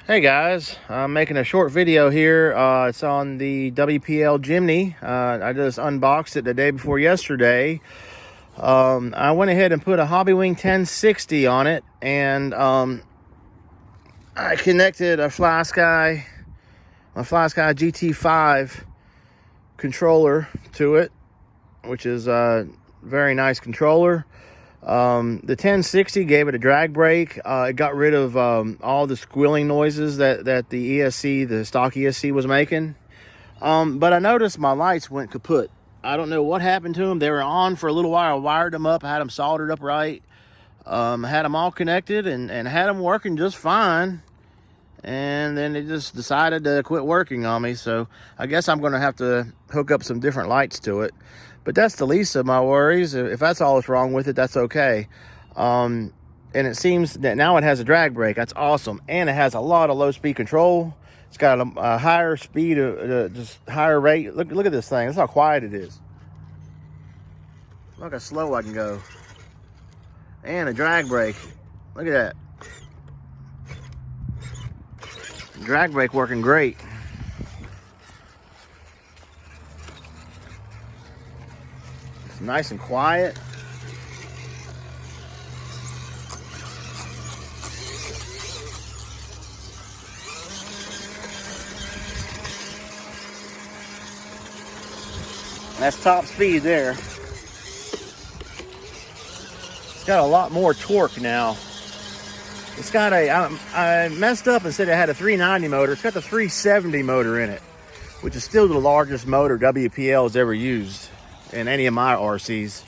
Hey guys, I'm making a short video here. It's on the WPL Jimny. I just unboxed it the day before yesterday. I went ahead and put a Hobbywing 1060 on it, and I connected a Flysky GT5 controller to it, which is a very nice controller. The 1060 gave it a drag brake. It got rid of all the squealing noises that the ESC, the stock ESC, was making. But I noticed my lights went kaput. I don't know what happened to them. They were on for a little while. I wired them up, had them soldered up right, had them all connected, and had them working just fine. And then it just decided to quit working on me. So I guess I'm going to have to hook up some different lights to it. But that's the least of my worries. If that's all that's wrong with it, that's okay. And it seems that now it has a drag brake. That's awesome. And it has a lot of low-speed control. It's got a higher speed, just higher rate. Look at this thing. That's how quiet it is. Look how slow I can go. And a drag brake. Look at that. Drag brake working great. It's nice and quiet. That's top speed there. It's got a lot more torque now. It's got I messed up and said it had a 390 motor. It's got the 370 motor in it, which is still the largest motor WPL has ever used in any of my RCs.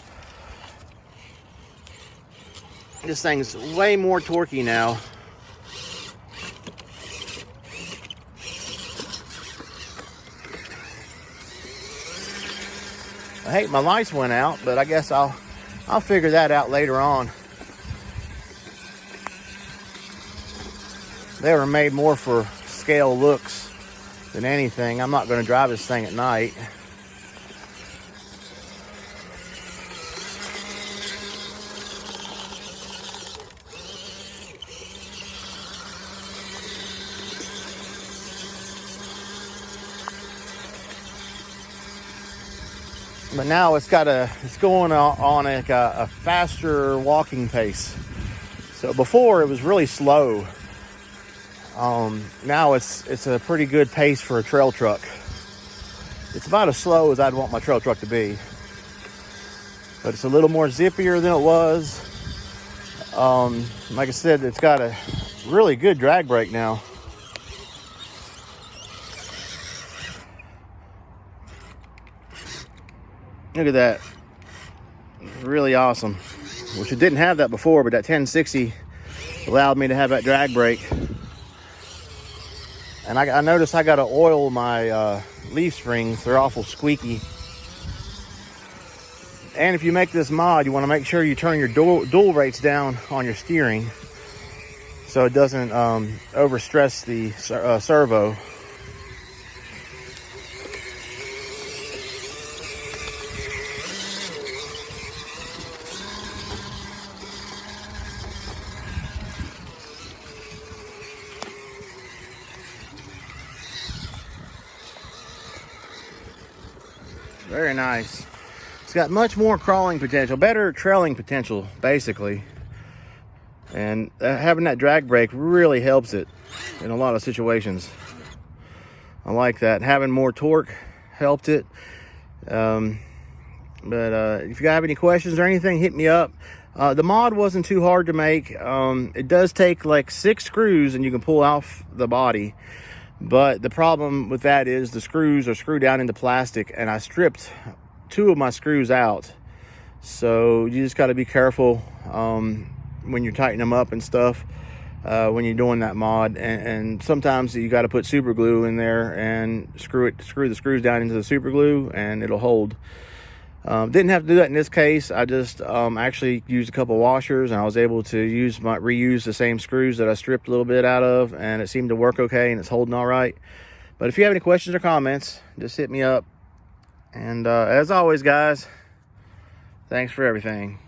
This thing's way more torquey now. I hate my lights went out, but I guess I'll figure that out later on. They were made more for scale looks than anything. I'm not going to drive this thing at night. But now it's going on a faster walking pace. So before it was really slow. Now it's a pretty good pace for a trail truck. It's about as slow as I'd want my trail truck to be, but it's a little more zippier than it was. Like I said, it's got a really good drag brake now. Look at that. It's really awesome. Which it didn't have that before, but that 1060 allowed me to have that drag brake. And I noticed I got to oil my leaf springs. They're awful squeaky. And if you make this mod, you want to make sure you turn your dual rates down on your steering so it doesn't overstress the servo. Very nice. It's got much more crawling potential, better trailing potential, basically. And having that drag brake really helps it in a lot of situations. I like that. Having more torque helped it. But if you have any questions or anything, hit me up. The mod wasn't too hard to make. It does take like 6 screws and you can pull off the body. But the problem with that is the screws are screwed down into plastic, and I stripped 2 of my screws out. So you just got to be careful when you're tightening them up and stuff when you're doing that mod. And sometimes you got to put super glue in there and screw the screws down into the super glue, and it'll hold. Didn't have to do that in this case. I just actually used a couple washers, and I was able to reuse the same screws that I stripped a little bit out of, and it seemed to work okay, and it's holding all right. But if you have any questions or comments, just hit me up. And as always, guys, thanks for everything.